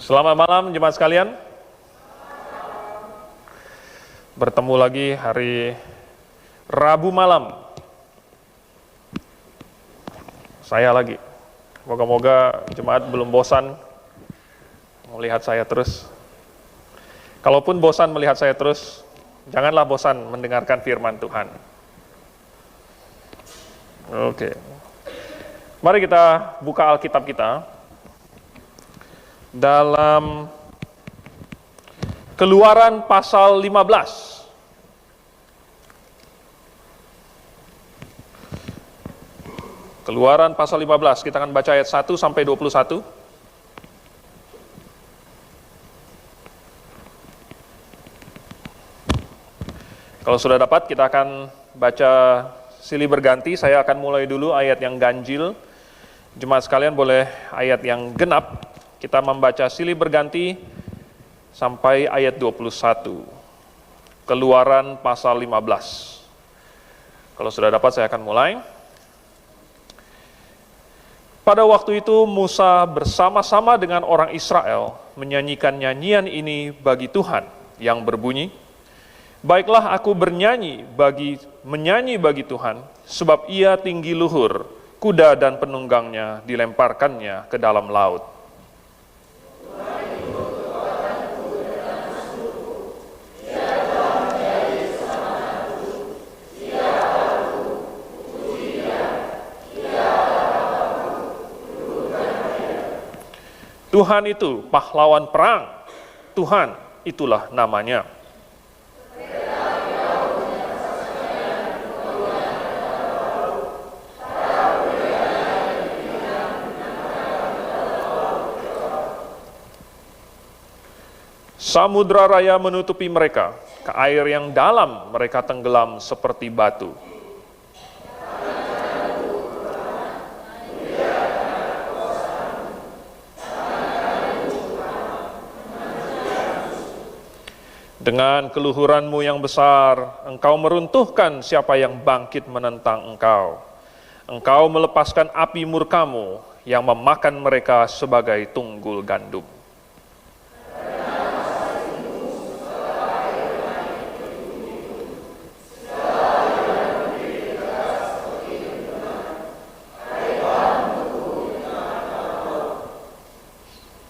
Selamat malam jemaat sekalian. Bertemu lagi hari Rabu malam. Saya lagi. Moga-moga jemaat belum bosan melihat saya terus. Kalaupun bosan melihat saya terus, janganlah bosan mendengarkan firman Tuhan. Oke. Mari kita buka Alkitab kita dalam Keluaran pasal 15. Keluaran pasal 15, kita akan baca ayat 1 sampai 21. Kalau sudah dapat, kita akan baca silih berganti. Saya akan mulai dulu ayat yang ganjil. Jemaat sekalian boleh ayat yang genap. Kita membaca silih berganti sampai ayat 21. Keluaran pasal 15. Kalau sudah dapat saya akan mulai. Pada waktu itu Musa bersama-sama dengan orang Israel menyanyikan nyanyian ini bagi Tuhan yang berbunyi, "Baiklah aku menyanyi bagi Tuhan, sebab ia tinggi luhur, kuda dan penunggangnya dilemparkannya ke dalam laut." Tuhan itu pahlawan perang, Tuhan itulah namanya. Samudra raya menutupi mereka, ke air yang dalam mereka tenggelam seperti batu. Dengan keluhuranmu yang besar, engkau meruntuhkan siapa yang bangkit menentang engkau. Engkau melepaskan api murkamu yang memakan mereka sebagai tunggul gandum.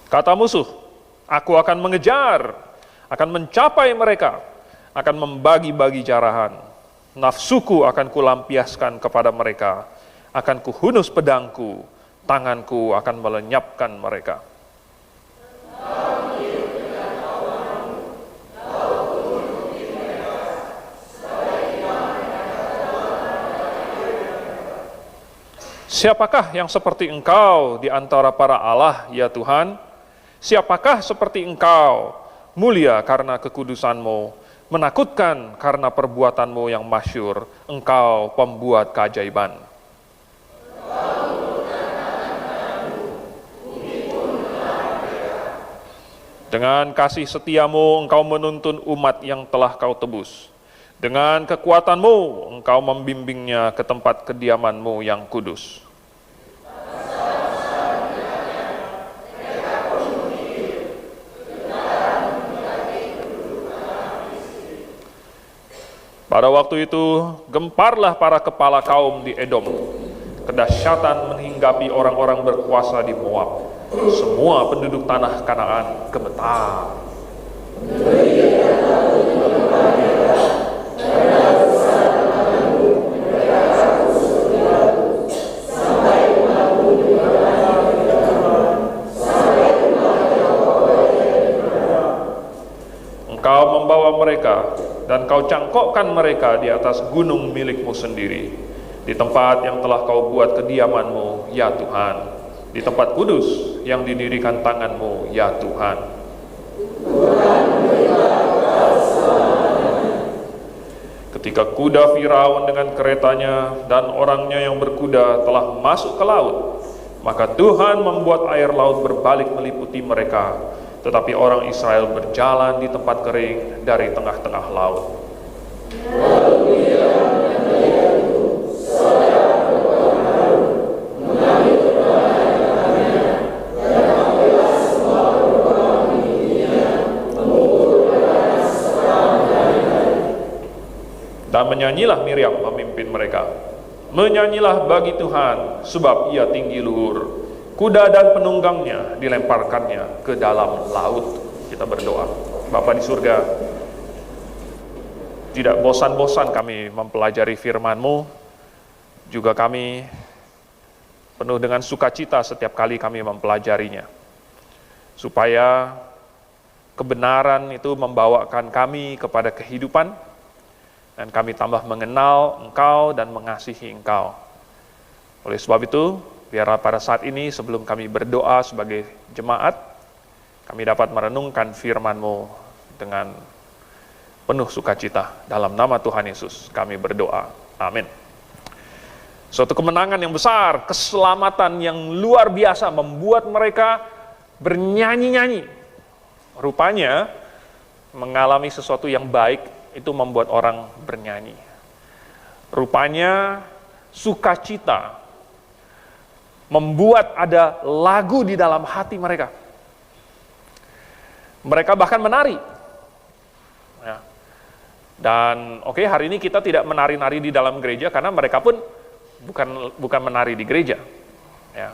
Kata musuh, aku akan mengejar, akan mencapai mereka, akan membagi-bagi jarahan. Nafsuku akan kulampiaskan kepada mereka, akan kuhunus pedangku, tanganku akan melenyapkan mereka. Siapakah yang seperti engkau di antara para Allah, ya Tuhan? Siapakah seperti engkau? Mulia karena kekudusanmu, menakutkan karena perbuatanmu yang masyhur, engkau pembuat keajaiban. Dengan kasih setiamu engkau menuntun umat yang telah kau tebus. Dengan kekuatanmu engkau membimbingnya ke tempat kediamanmu yang kudus. Pada waktu itu, gemparlah para kepala kaum di Edom. Kedahsyatan menghinggapi orang-orang berkuasa di Moab. Semua penduduk tanah Kanaan gemetar. Engkau membawa mereka dan kau cangkokkan mereka di atas gunung milikmu sendiri, di tempat yang telah kau buat kediamanmu, ya Tuhan, di tempat kudus yang didirikan tanganmu, ya Tuhan. Ketika kuda Firaun dengan keretanya dan orangnya yang berkuda telah masuk ke laut, maka Tuhan membuat air laut berbalik meliputi mereka, tetapi orang Israel berjalan di tempat kering dari tengah-tengah laut. menyanyilah Miriam memimpin mereka. Menyanyilah bagi Tuhan, sebab ia tinggi luhur. Kuda dan penunggangnya dilemparkannya ke dalam laut. Kita berdoa. Bapa di surga, tidak bosan-bosan kami mempelajari firman-Mu, juga kami penuh dengan sukacita setiap kali kami mempelajarinya, supaya kebenaran itu membawakan kami kepada kehidupan, dan kami tambah mengenal Engkau dan mengasihi Engkau. Oleh sebab itu, biarlah pada saat ini sebelum kami berdoa sebagai jemaat, kami dapat merenungkan firman-Mu dengan penuh sukacita. Dalam nama Tuhan Yesus kami berdoa. Amin. Suatu kemenangan yang besar, keselamatan yang luar biasa membuat mereka bernyanyi-nyanyi. Rupanya mengalami sesuatu yang baik itu membuat orang bernyanyi. Rupanya sukacita membuat ada lagu di dalam hati mereka. Mereka bahkan menari. Ya. Dan hari ini kita tidak menari-nari di dalam gereja karena mereka pun bukan menari di gereja. Ya.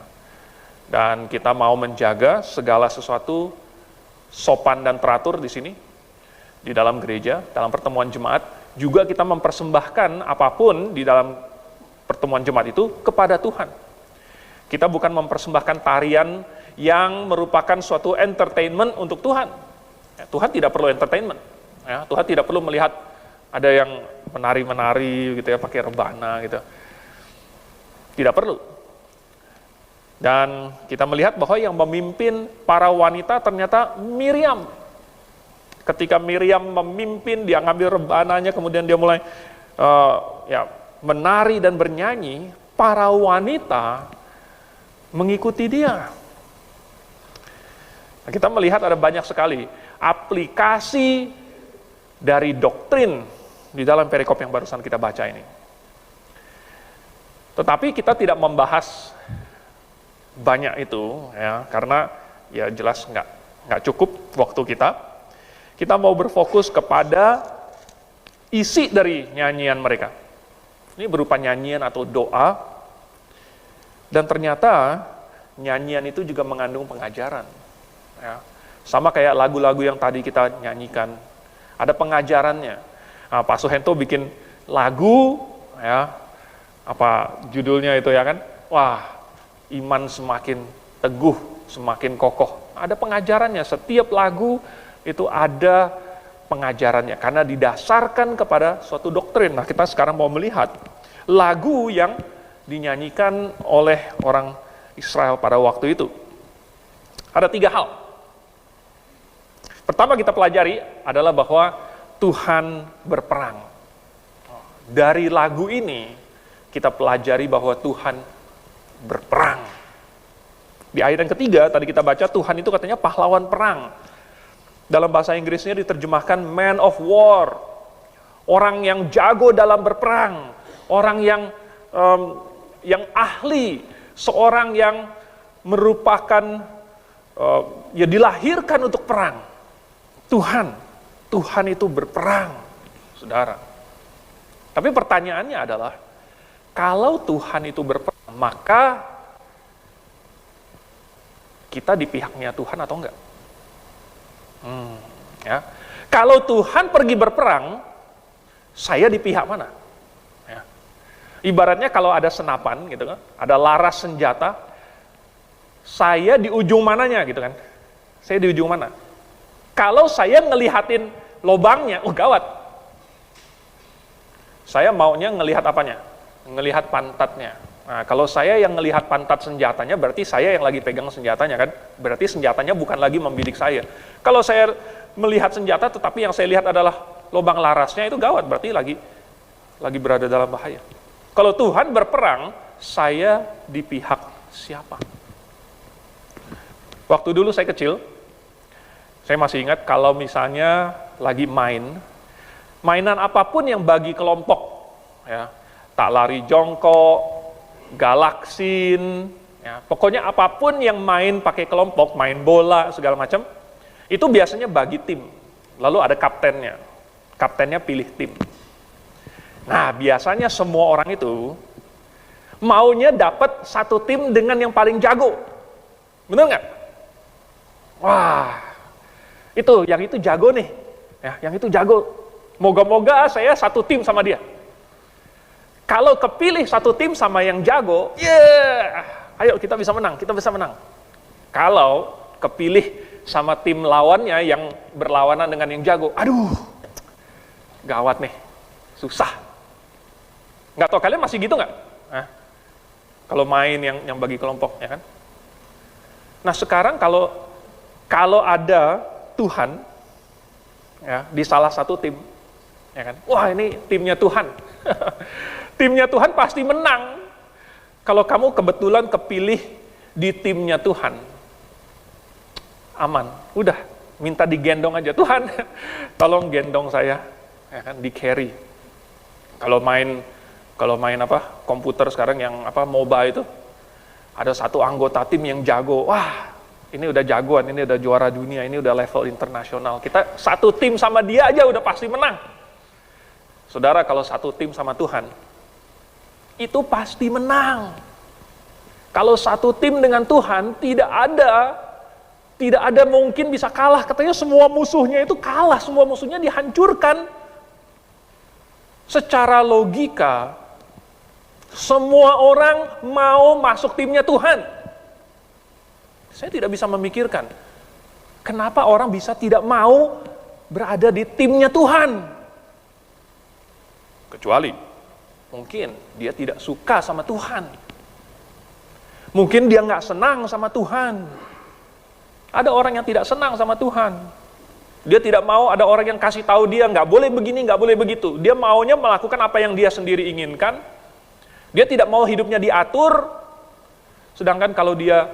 Dan kita mau menjaga segala sesuatu sopan dan teratur di sini, di dalam gereja, dalam pertemuan jemaat. Juga kita mempersembahkan apapun di dalam pertemuan jemaat itu kepada Tuhan. Kita bukan mempersembahkan tarian yang merupakan suatu entertainment untuk Tuhan. Ya, Tuhan tidak perlu entertainment. Ya, Tuhan tidak perlu melihat ada yang menari-menari gitu ya, pakai rebana gitu. Tidak perlu. Dan kita melihat bahwa yang memimpin para wanita ternyata Miriam. Ketika Miriam memimpin, dia ngambil rebananya, kemudian dia mulai menari dan bernyanyi, para wanita mengikuti dia. Nah, kita melihat ada banyak sekali aplikasi dari doktrin di dalam perikop yang barusan kita baca ini. Tetapi kita tidak membahas banyak itu, ya, karena ya jelas nggak cukup waktu kita. Kita mau berfokus kepada isi dari nyanyian mereka. Ini berupa nyanyian atau doa, dan ternyata nyanyian itu juga mengandung pengajaran. Ya. Sama kayak lagu-lagu yang tadi kita nyanyikan, ada pengajarannya. Nah, Pak Suhento bikin lagu, ya, apa judulnya itu ya kan? Wah, iman semakin teguh, semakin kokoh. Ada pengajarannya, setiap lagu itu ada pengajarannya, karena didasarkan kepada suatu doktrin. Nah, kita sekarang mau melihat lagu yang dinyanyikan oleh orang Israel pada waktu itu. Ada 3 hal. Pertama kita pelajari adalah bahwa Tuhan berperang. Dari lagu ini kita pelajari bahwa Tuhan berperang. Di ayat yang ketiga tadi kita baca, Tuhan itu katanya pahlawan perang. Dalam bahasa Inggrisnya diterjemahkan man of war. Orang yang jago dalam berperang, orang yang ahli, seorang yang merupakan dilahirkan untuk perang. Tuhan itu berperang, saudara. Tapi pertanyaannya adalah, kalau Tuhan itu berperang, maka kita di pihaknya Tuhan atau enggak? Ya. Kalau Tuhan pergi berperang, saya di pihak mana? Ya. Ibaratnya kalau ada senapan gitu kan, ada laras senjata, saya di ujung mananya gitu kan? Saya di ujung mana? Kalau saya ngelihatin lobangnya, gawat. Saya maunya ngelihat apanya? Ngelihat pantatnya. Nah, kalau saya yang ngelihat pantat senjatanya, berarti saya yang lagi pegang senjatanya kan? Berarti senjatanya bukan lagi membidik saya. Kalau saya melihat senjata, tetapi yang saya lihat adalah lubang larasnya, itu gawat. Berarti lagi berada dalam bahaya. Kalau Tuhan berperang, saya di pihak siapa? Waktu dulu saya kecil, saya masih ingat kalau misalnya lagi mainan apapun yang bagi kelompok, ya, tak lari jongkok, galaksin, ya, pokoknya apapun yang main pakai kelompok, main bola segala macam, itu biasanya bagi tim. Lalu ada kaptennya pilih tim. Nah, biasanya semua orang itu maunya dapat satu tim dengan yang paling jago. Benar nggak? Wah, yang itu jago nih. Ya, yang itu jago. Moga-moga saya satu tim sama dia. Kalau kepilih satu tim sama yang jago, ayo kita bisa menang, kita bisa menang. Kalau kepilih sama tim lawannya yang berlawanan dengan yang jago, aduh, gawat nih, susah. Nggak tahu kalian masih gitu nggak? Kalau main yang bagi kelompok, ya kan? Nah sekarang kalau ada Tuhan, ya di salah satu tim, ya kan? Wah ini timnya Tuhan, timnya Tuhan pasti menang. Kalau kamu kebetulan kepilih di timnya Tuhan, aman, udah minta digendong aja, Tuhan, tolong gendong saya, ya kan? Di carry. Kalau main komputer sekarang yang MOBA itu, ada satu anggota tim yang jago, wah ini udah jagoan, ini udah juara dunia, ini udah level internasional, kita satu tim sama dia aja udah pasti menang. Saudara, kalau satu tim sama Tuhan, itu pasti menang. Kalau satu tim dengan Tuhan, tidak ada mungkin bisa kalah, katanya semua musuhnya itu kalah, semua musuhnya dihancurkan. Secara logika, semua orang mau masuk timnya Tuhan. Saya tidak bisa memikirkan kenapa orang bisa tidak mau berada di timnya Tuhan. Kecuali mungkin dia tidak suka sama Tuhan. Mungkin dia nggak senang sama Tuhan. Ada orang yang tidak senang sama Tuhan. Dia tidak mau ada orang yang kasih tahu dia nggak boleh begini, nggak boleh begitu. Dia maunya melakukan apa yang dia sendiri inginkan. Dia tidak mau hidupnya diatur. Sedangkan kalau dia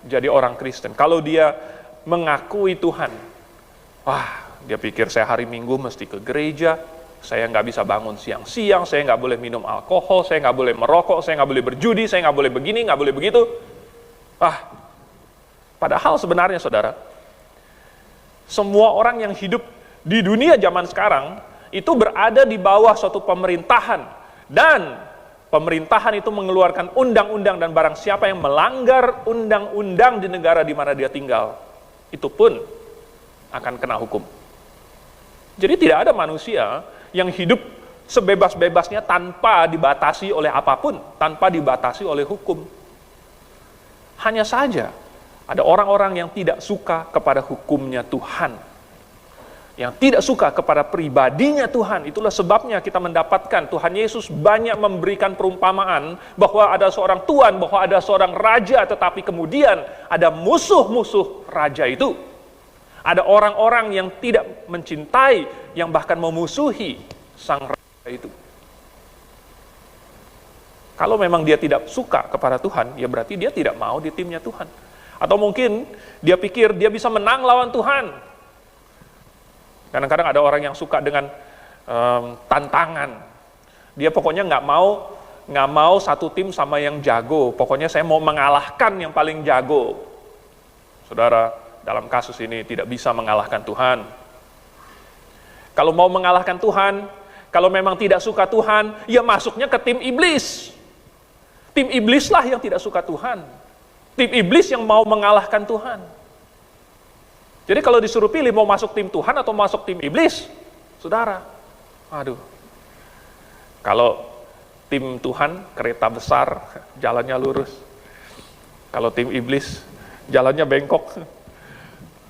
jadi orang Kristen, kalau dia mengakui Tuhan, wah, dia pikir saya hari Minggu mesti ke gereja, saya nggak bisa bangun siang-siang, saya nggak boleh minum alkohol, saya nggak boleh merokok, saya nggak boleh berjudi, saya nggak boleh begini, nggak boleh begitu. Padahal sebenarnya saudara, semua orang yang hidup di dunia zaman sekarang itu berada di bawah suatu pemerintahan, dan pemerintahan itu mengeluarkan undang-undang, dan barang siapa yang melanggar undang-undang di negara di mana dia tinggal, itu pun akan kena hukum. Jadi tidak ada manusia yang hidup sebebas-bebasnya tanpa dibatasi oleh apapun, tanpa dibatasi oleh hukum. Hanya saja ada orang-orang yang tidak suka kepada hukumnya Tuhan, yang tidak suka kepada pribadinya Tuhan. Itulah sebabnya kita mendapatkan Tuhan Yesus banyak memberikan perumpamaan bahwa ada seorang tuan, bahwa ada seorang raja, tetapi kemudian ada musuh-musuh raja itu. Ada orang-orang yang tidak mencintai, yang bahkan memusuhi sang raja itu. Kalau memang dia tidak suka kepada Tuhan, ya berarti dia tidak mau di timnya Tuhan. Atau mungkin dia pikir dia bisa menang lawan Tuhan. Kadang-kadang ada orang yang suka dengan tantangan. Dia pokoknya nggak mau satu tim sama yang jago. Pokoknya saya mau mengalahkan yang paling jago. Saudara, dalam kasus ini tidak bisa mengalahkan Tuhan. Kalau mau mengalahkan Tuhan, kalau memang tidak suka Tuhan, ya masuknya ke tim iblis. Tim iblislah yang tidak suka Tuhan. Tim iblis yang mau mengalahkan Tuhan. Jadi kalau disuruh pilih mau masuk tim Tuhan atau masuk tim iblis, saudara, aduh. Kalau tim Tuhan, kereta besar, jalannya lurus. Kalau tim iblis, jalannya bengkok.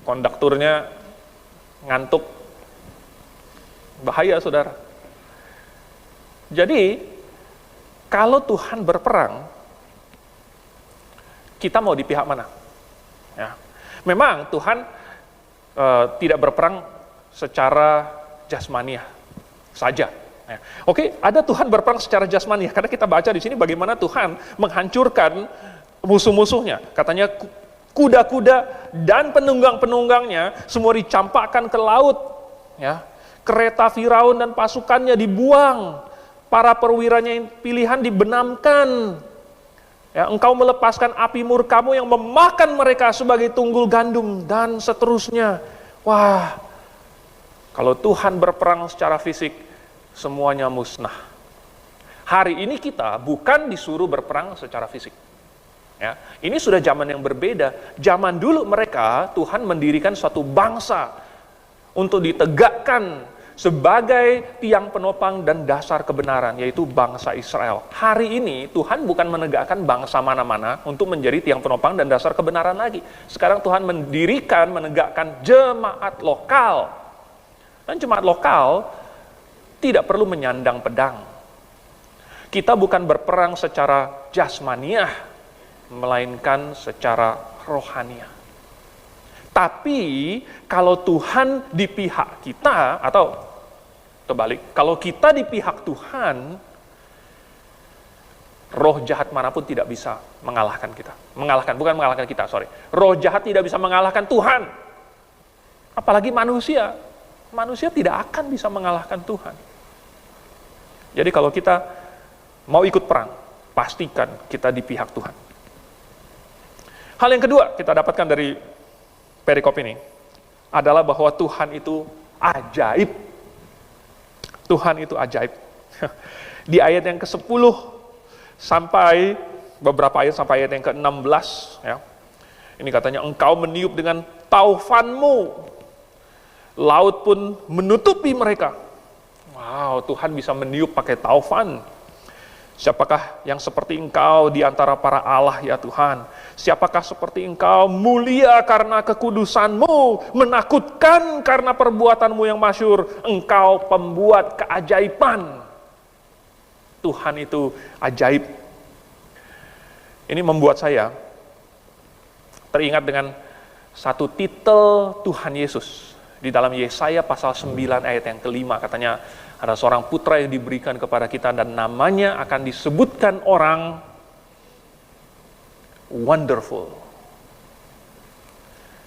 Kondukturnya ngantuk. Bahaya, saudara. Jadi, kalau Tuhan berperang, kita mau di pihak mana? Ya. Memang Tuhan tidak berperang secara jasmaniah saja. Ya. Oke, ada Tuhan berperang secara jasmaniah, karena kita baca di sini bagaimana Tuhan menghancurkan musuh-musuhnya. Katanya kuda-kuda dan penunggang-penunggangnya semua dicampakkan ke laut. Ya. Kereta Firaun dan pasukannya dibuang. Para perwiranya yang pilihan dibenamkan. Ya, engkau melepaskan api murkamu yang memakan mereka sebagai tunggul gandum, dan seterusnya. Wah, kalau Tuhan berperang secara fisik, semuanya musnah. Hari ini kita bukan disuruh berperang secara fisik. Ya, ini sudah zaman yang berbeda. Zaman dulu mereka, Tuhan mendirikan suatu bangsa untuk ditegakkan sebagai tiang penopang dan dasar kebenaran, yaitu bangsa Israel. Hari ini Tuhan bukan menegakkan bangsa mana-mana untuk menjadi tiang penopang dan dasar kebenaran lagi. Sekarang Tuhan mendirikan, menegakkan jemaat lokal. Dan jemaat lokal tidak perlu menyandang pedang. Kita bukan berperang secara jasmaniah, melainkan secara rohaniah. Tapi kalau Tuhan di pihak kita, atau terbalik, kalau kita di pihak Tuhan, roh jahat manapun tidak bisa mengalahkan kita. Bukan mengalahkan kita, sorry. Roh jahat tidak bisa mengalahkan Tuhan. Apalagi manusia. Manusia tidak akan bisa mengalahkan Tuhan. Jadi kalau kita mau ikut perang, pastikan kita di pihak Tuhan. Hal yang kedua kita dapatkan dari perikop ini adalah bahwa Tuhan itu ajaib. Tuhan itu ajaib. Di ayat yang ke-10 sampai beberapa ayat sampai ayat yang ke-16 ya. Ini katanya, engkau meniup dengan taufanmu, laut pun menutupi mereka. Wow, Tuhan bisa meniup pakai taufan. Siapakah yang seperti engkau di antara para Allah ya Tuhan? Siapakah seperti engkau, mulia karena kekudusanmu, menakutkan karena perbuatanmu yang masyhur. Engkau pembuat keajaiban. Tuhan itu ajaib. Ini membuat saya teringat dengan satu titel Tuhan Yesus. Di dalam Yesaya pasal 9 ayat yang kelima katanya, ada seorang putra yang diberikan kepada kita dan namanya akan disebutkan orang wonderful.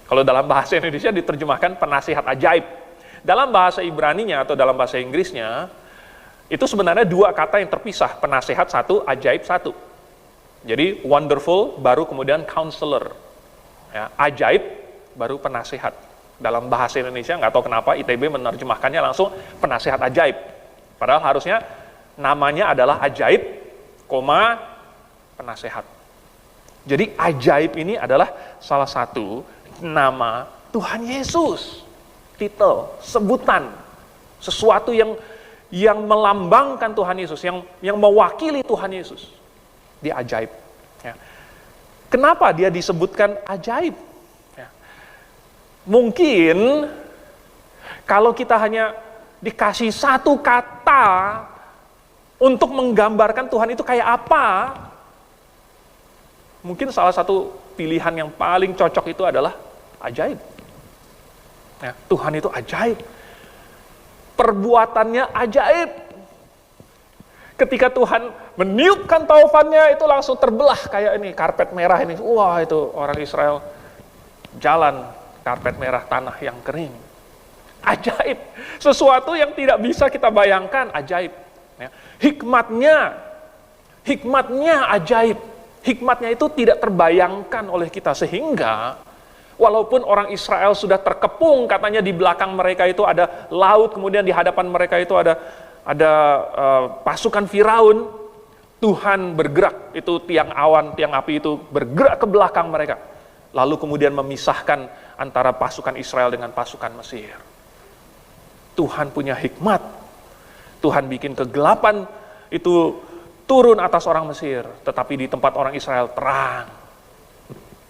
Kalau dalam bahasa Indonesia diterjemahkan penasihat ajaib. Dalam bahasa Ibraninya atau dalam bahasa Inggrisnya, itu sebenarnya dua kata yang terpisah, penasihat satu, ajaib satu. Jadi wonderful baru kemudian counselor. Ya, ajaib baru penasihat. Dalam bahasa Indonesia, nggak tahu kenapa ITB menerjemahkannya langsung penasihat ajaib. Padahal harusnya namanya adalah ajaib, penasihat. Jadi ajaib ini adalah salah satu nama Tuhan Yesus. Titel, sebutan, sesuatu yang melambangkan Tuhan Yesus, yang mewakili Tuhan Yesus. Dia ajaib. Ya. Kenapa dia disebutkan ajaib? Mungkin kalau kita hanya dikasih satu kata untuk menggambarkan Tuhan itu kayak apa, mungkin salah satu pilihan yang paling cocok itu adalah ajaib. Ya, Tuhan itu ajaib. Perbuatannya ajaib. Ketika Tuhan meniupkan taufannya itu langsung terbelah kayak ini, karpet merah ini. Wah, itu orang Israel jalan karpet merah tanah yang kering. Ajaib. Sesuatu yang tidak bisa kita bayangkan, ajaib. Ya. Hikmatnya ajaib. Hikmatnya itu tidak terbayangkan oleh kita, sehingga walaupun orang Israel sudah terkepung, katanya di belakang mereka itu ada laut, kemudian di hadapan mereka itu ada pasukan Firaun, Tuhan bergerak, itu tiang awan, tiang api itu bergerak ke belakang mereka. Lalu kemudian memisahkan antara pasukan Israel dengan pasukan Mesir. Tuhan punya hikmat. Tuhan bikin kegelapan itu turun atas orang Mesir, tetapi di tempat orang Israel terang.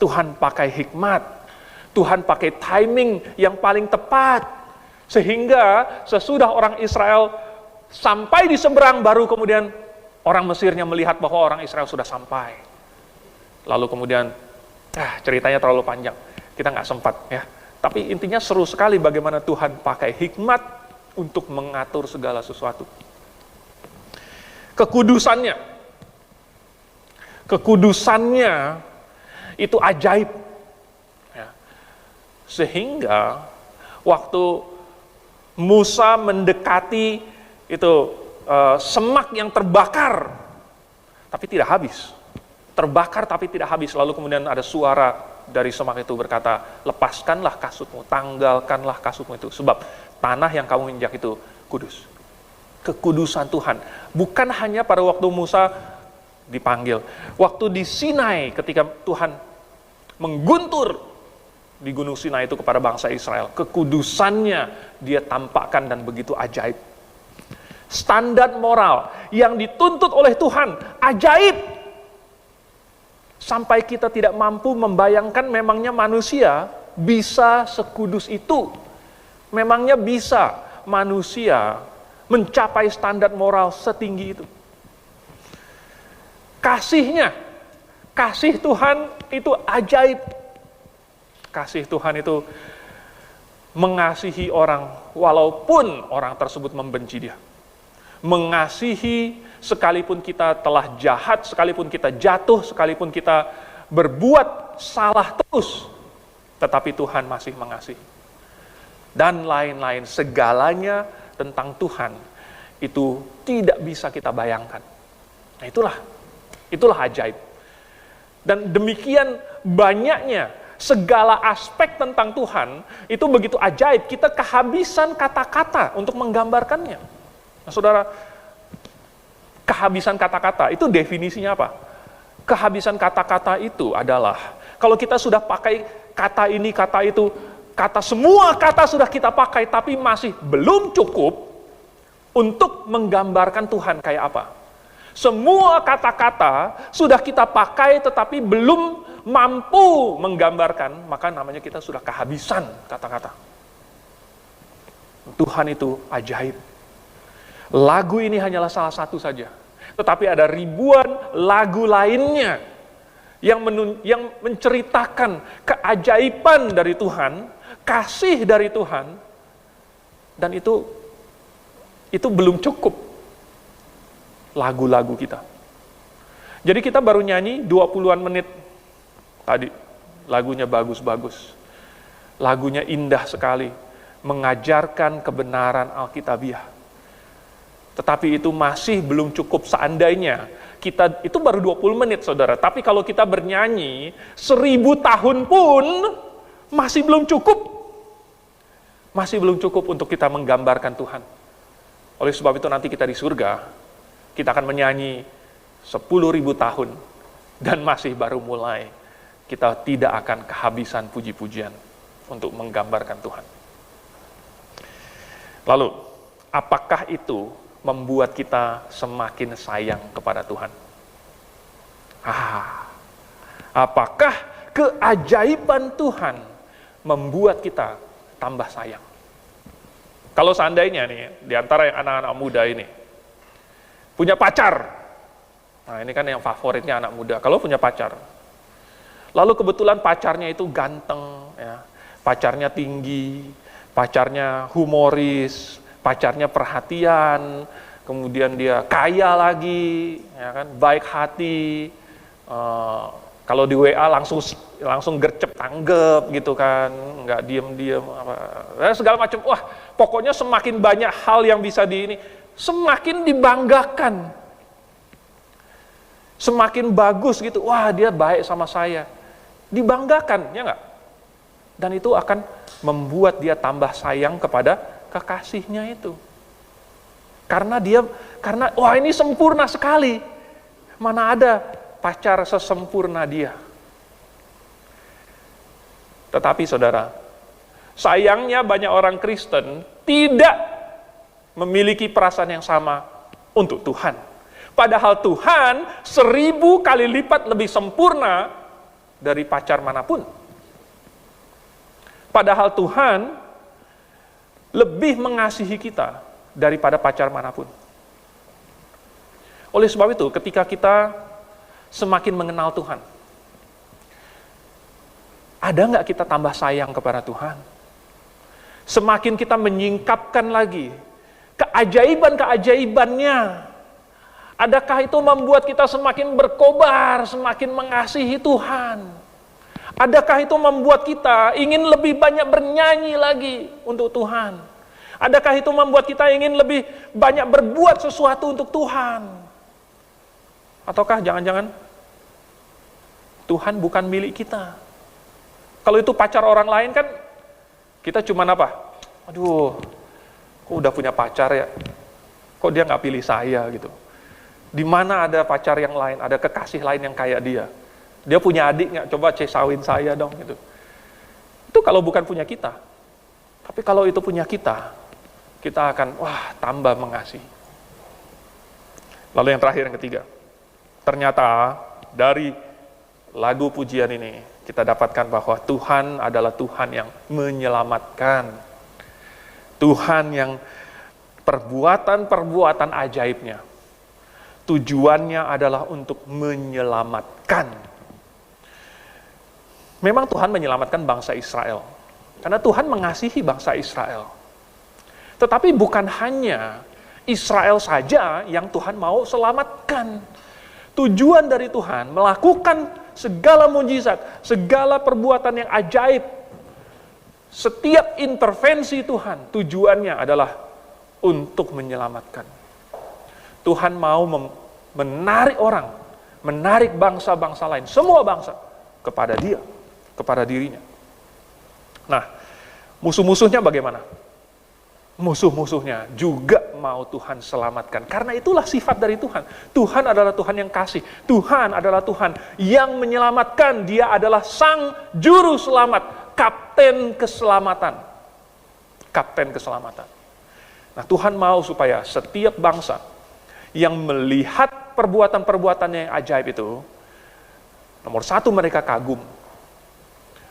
Tuhan pakai hikmat. Tuhan pakai timing yang paling tepat. Sehingga sesudah orang Israel sampai di seberang, baru kemudian orang Mesirnya melihat bahwa orang Israel sudah sampai. Lalu kemudian ceritanya terlalu panjang, kita nggak sempat ya. Tapi intinya seru sekali bagaimana Tuhan pakai hikmat untuk mengatur segala sesuatu. Kekudusannya itu ajaib. Ya. Sehingga waktu Musa mendekati itu semak yang terbakar, tapi tidak habis. Terbakar tapi tidak habis. Lalu kemudian ada suara dari semak itu berkata, lepaskanlah kasutmu, tanggalkanlah kasutmu itu, sebab tanah yang kamu injak itu kudus. Kekudusan Tuhan. Bukan hanya pada waktu Musa dipanggil. Waktu di Sinai ketika Tuhan mengguntur di Gunung Sinai itu kepada bangsa Israel. Kekudusannya dia tampakkan dan begitu ajaib. Standar moral yang dituntut oleh Tuhan, ajaib. Sampai kita tidak mampu membayangkan memangnya manusia bisa sekudus itu. Memangnya bisa manusia mencapai standar moral setinggi itu. Kasihnya, kasih Tuhan itu ajaib. Kasih Tuhan itu mengasihi orang walaupun orang tersebut membenci dia. Mengasihi sekalipun kita telah jahat, sekalipun kita jatuh, sekalipun kita berbuat salah terus, tetapi Tuhan masih mengasihi. Dan lain-lain, segalanya tentang Tuhan itu tidak bisa kita bayangkan. Nah, itulah ajaib. Dan demikian banyaknya segala aspek tentang Tuhan itu begitu ajaib, kita kehabisan kata-kata untuk menggambarkannya. Nah, saudara, kehabisan kata-kata itu definisinya apa? Kehabisan kata-kata itu adalah kalau kita sudah pakai kata ini, kata itu, semua kata sudah kita pakai, tapi masih belum cukup untuk menggambarkan Tuhan kayak apa. Semua kata-kata sudah kita pakai, tetapi belum mampu menggambarkan, maka namanya kita sudah kehabisan kata-kata. Tuhan itu ajaib. Lagu ini hanyalah salah satu saja, tetapi ada ribuan lagu lainnya yang menceritakan keajaiban dari Tuhan, kasih dari Tuhan, dan itu belum cukup lagu-lagu kita. Jadi kita baru nyanyi 20-an menit tadi, lagunya bagus-bagus, lagunya indah sekali, mengajarkan kebenaran Alkitabiah. Tetapi itu masih belum cukup. Seandainya kita, itu baru 20 menit saudara, tapi kalau kita bernyanyi 1000 tahun pun masih belum cukup. Masih belum cukup untuk kita menggambarkan Tuhan. Oleh sebab itu nanti kita di surga, kita akan menyanyi 10.000 tahun, dan masih baru mulai. Kita tidak akan kehabisan puji-pujian untuk menggambarkan Tuhan. Lalu, apakah itu membuat kita semakin sayang kepada Tuhan? Apakah keajaiban Tuhan membuat kita tambah sayang? Kalau seandainya nih, di antara yang anak-anak muda ini, punya pacar. Nah, ini kan yang favoritnya anak muda. Kalau punya pacar, lalu kebetulan pacarnya itu ganteng, ya, pacarnya tinggi, pacarnya humoris, pacarnya perhatian, kemudian dia kaya lagi, ya kan, baik hati, kalau di WA langsung gercep tanggep gitu kan, nggak diem-diem, segala macam. Wah, pokoknya semakin banyak hal yang bisa semakin dibanggakan, semakin bagus gitu. Wah, dia baik sama saya, dibanggakan, ya nggak? Dan itu akan membuat dia tambah sayang kepada kekasihnya itu. Karena wah, ini sempurna sekali. Mana ada pacar sesempurna dia. Tetapi saudara, sayangnya banyak orang Kristen tidak memiliki perasaan yang sama untuk Tuhan. Padahal Tuhan 1000 kali lipat lebih sempurna dari pacar manapun. Padahal Tuhan lebih mengasihi kita daripada pacar manapun. Oleh sebab itu, ketika kita semakin mengenal Tuhan, ada nggak kita tambah sayang kepada Tuhan? Semakin kita menyingkapkan lagi keajaiban-keajaibannya, adakah itu membuat kita semakin berkobar, semakin mengasihi Tuhan? Adakah itu membuat kita ingin lebih banyak bernyanyi lagi untuk Tuhan? Adakah itu membuat kita ingin lebih banyak berbuat sesuatu untuk Tuhan? Ataukah jangan-jangan Tuhan bukan milik kita? Kalau itu pacar orang lain kan, kita cuman apa? Aduh, kok udah punya pacar ya? Kok dia nggak pilih saya gitu? Di mana ada pacar yang lain, ada kekasih lain yang kayak dia? Dia punya adik nggak? Coba cesawin saya dong gitu. Itu kalau bukan punya kita. Tapi kalau itu punya kita akan tambah mengasihi. Lalu yang terakhir, yang ketiga. Ternyata dari lagu pujian ini kita dapatkan bahwa Tuhan adalah Tuhan yang menyelamatkan. Tuhan yang perbuatan-perbuatan ajaibnya, tujuannya adalah untuk menyelamatkan. Memang Tuhan menyelamatkan bangsa Israel, karena Tuhan mengasihi bangsa Israel. Tetapi bukan hanya Israel saja yang Tuhan mau selamatkan. Tujuan dari Tuhan melakukan segala mujizat, segala perbuatan yang ajaib, setiap intervensi Tuhan, tujuannya adalah untuk menyelamatkan. Tuhan mau menarik orang, menarik bangsa-bangsa lain, semua bangsa, kepada Dia, kepada dirinya. Nah, musuh-musuhnya bagaimana? Musuh-musuhnya juga mau Tuhan selamatkan. Karena itulah sifat dari Tuhan. Tuhan adalah Tuhan yang kasih. Tuhan adalah Tuhan yang menyelamatkan. Dia adalah Sang Juru Selamat, Kapten Keselamatan. Kapten Keselamatan. Nah, Tuhan mau supaya setiap bangsa yang melihat perbuatan-perbuatannya yang ajaib itu, nomor satu mereka kagum,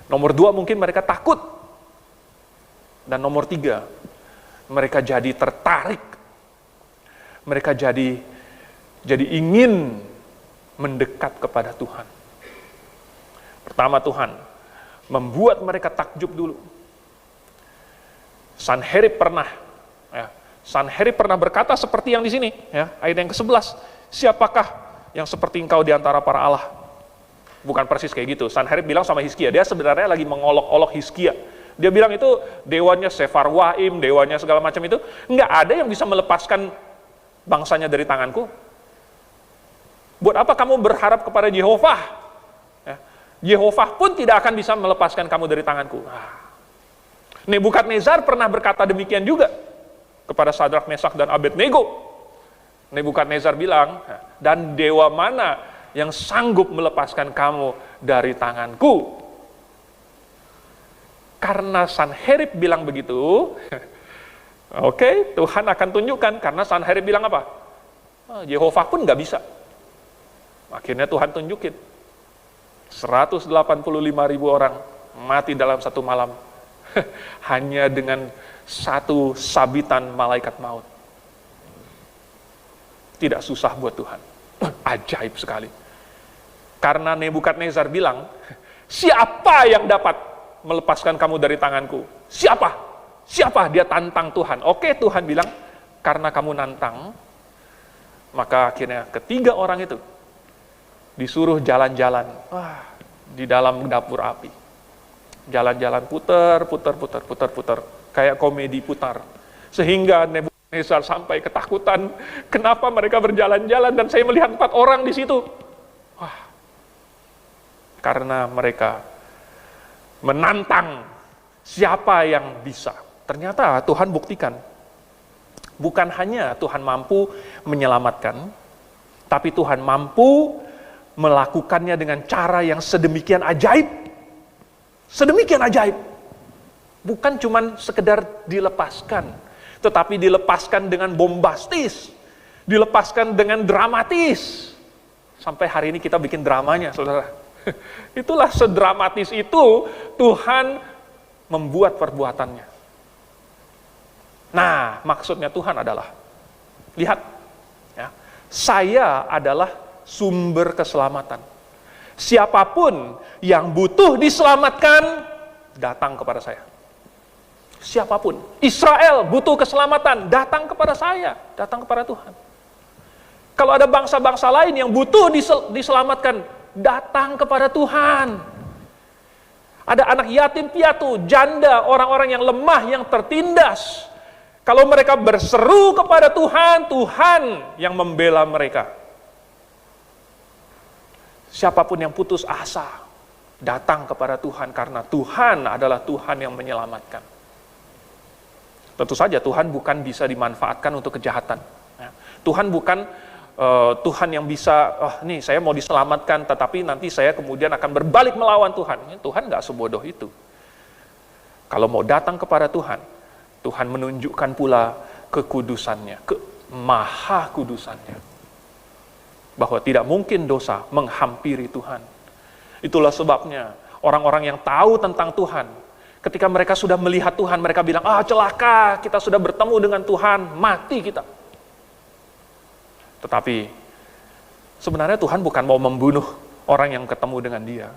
nomor dua mungkin mereka takut, dan nomor tiga mereka jadi tertarik, mereka jadi ingin mendekat kepada Tuhan. Pertama, Tuhan membuat mereka takjub dulu. Sanherib pernah berkata seperti yang di sini, ayat yang ke-11, siapakah yang seperti engkau di antara para Allah? Bukan persis kayak gitu. Sanherib bilang sama Hizkia, dia sebenarnya lagi mengolok-olok Hizkia. Dia bilang itu dewanya Sefarwaim, dewanya segala macam itu, nggak ada yang bisa melepaskan bangsanya dari tanganku. Buat apa kamu berharap kepada Yehovah? Yehovah pun tidak akan bisa melepaskan kamu dari tanganku. Nebukadnezar pernah berkata demikian juga kepada Sadrak, Mesak, dan Abednego. Nebukadnezar bilang, dan dewa mana yang sanggup melepaskan kamu dari tanganku? Karena Sanherib bilang begitu, oke, Tuhan akan tunjukkan. Karena Sanherib bilang apa? Yehovah pun nggak bisa. Akhirnya Tuhan tunjukin. 185.000 orang mati dalam satu malam. Hanya dengan satu sabitan malaikat maut. Tidak susah buat Tuhan. Ajaib sekali. Karena Nebukadnezar bilang, siapa yang dapat melepaskan kamu dari tanganku? Siapa? Siapa? Dia tantang Tuhan. Oke, Tuhan bilang, karena kamu nantang, maka akhirnya ketiga orang itu disuruh jalan-jalan di dalam dapur api. Jalan-jalan putar, kayak komedi putar. Sehingga Nebukadnezar sampai ketakutan, kenapa mereka berjalan-jalan dan saya melihat 4 orang di situ. Karena mereka menantang siapa yang bisa. Ternyata Tuhan buktikan, bukan hanya Tuhan mampu menyelamatkan, tapi Tuhan mampu melakukannya dengan cara yang sedemikian ajaib. Sedemikian ajaib. Bukan cuman sekedar dilepaskan, tetapi dilepaskan dengan bombastis, dilepaskan dengan dramatis. Sampai hari ini kita bikin dramanya, saudara. Itulah sedramatis itu Tuhan membuat perbuatannya. Nah, maksudnya Tuhan adalah, lihat, saya adalah sumber keselamatan. Siapapun yang butuh diselamatkan, datang kepada saya. Siapapun, Israel butuh keselamatan, datang kepada saya, datang kepada Tuhan. Kalau ada bangsa-bangsa lain yang butuh diselamatkan, datang kepada Tuhan. Ada anak yatim piatu, janda, orang-orang yang lemah, yang tertindas. Kalau mereka berseru kepada Tuhan, Tuhan yang membela mereka. Siapapun yang putus asa, datang kepada Tuhan, karena Tuhan adalah Tuhan yang menyelamatkan. Tentu saja Tuhan bukan bisa dimanfaatkan untuk kejahatan. Tuhan bukan Tuhan yang bisa, nih saya mau diselamatkan, tetapi nanti saya kemudian akan berbalik melawan Tuhan. Tuhan nggak sebodoh itu. Kalau mau datang kepada Tuhan, Tuhan menunjukkan pula kekudusannya, maha kudusannya. Bahwa tidak mungkin dosa menghampiri Tuhan. Itulah sebabnya orang-orang yang tahu tentang Tuhan, ketika mereka sudah melihat Tuhan, mereka bilang, celaka, kita sudah bertemu dengan Tuhan, mati kita. Tetapi sebenarnya Tuhan bukan mau membunuh orang yang ketemu dengan dia.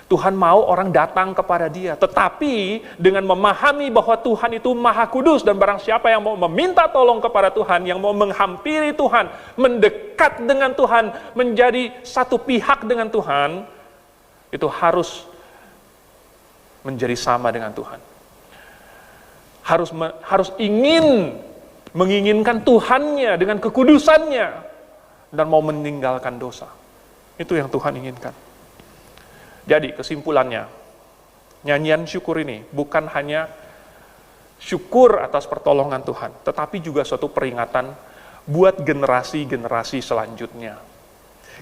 Tuhan mau orang datang kepada dia, tetapi dengan memahami bahwa Tuhan itu maha kudus, dan barang siapa yang mau meminta tolong kepada Tuhan, yang mau menghampiri Tuhan, mendekat dengan Tuhan, menjadi satu pihak dengan Tuhan, itu harus menjadi sama dengan Tuhan. Harus menginginkan Tuhannya dengan kekudusannya, dan mau meninggalkan dosa. Itu yang Tuhan inginkan. Jadi kesimpulannya, nyanyian syukur ini bukan hanya syukur atas pertolongan Tuhan, tetapi juga suatu peringatan buat generasi-generasi selanjutnya.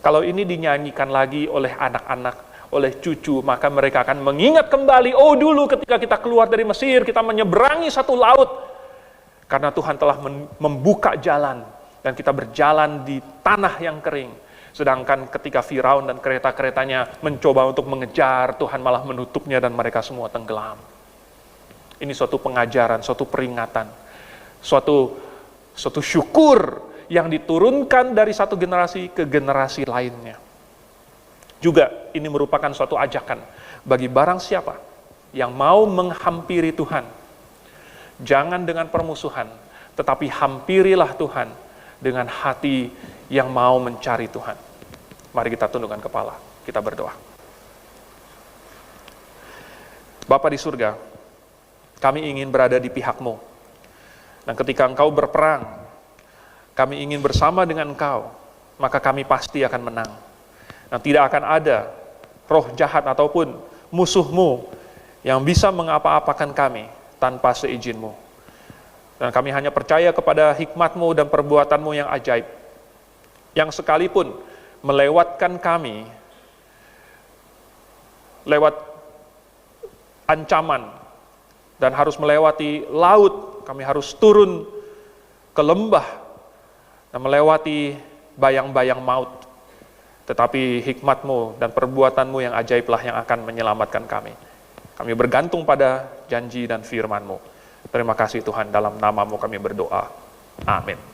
Kalau ini dinyanyikan lagi oleh anak-anak, oleh cucu, maka mereka akan mengingat kembali, dulu ketika kita keluar dari Mesir, kita menyeberangi satu laut, karena Tuhan telah membuka jalan, dan kita berjalan di tanah yang kering. Sedangkan ketika Firaun dan kereta-keretanya mencoba untuk mengejar, Tuhan malah menutupnya dan mereka semua tenggelam. Ini suatu pengajaran, suatu peringatan, suatu syukur yang diturunkan dari satu generasi ke generasi lainnya. Juga ini merupakan suatu ajakan bagi barang siapa yang mau menghampiri Tuhan. Jangan dengan permusuhan, tetapi hampirilah Tuhan dengan hati yang mau mencari Tuhan. Mari kita tundukkan kepala, kita berdoa. Bapa di surga, kami ingin berada di pihak-Mu. Dan ketika Engkau berperang, kami ingin bersama dengan Engkau, maka kami pasti akan menang. Dan tidak akan ada roh jahat ataupun musuh-Mu yang bisa mengapa-apakan kami tanpa seizin-Mu. Dan kami hanya percaya kepada hikmat-Mu dan perbuatan-Mu yang ajaib, yang sekalipun melewatkan kami lewat ancaman dan harus melewati laut, kami harus turun ke lembah dan melewati bayang-bayang maut. Tetapi hikmat-Mu dan perbuatan-Mu yang ajaiblah yang akan menyelamatkan kami. Kami bergantung pada janji dan firman-Mu. Terima kasih Tuhan, dalam nama-Mu kami berdoa. Amin.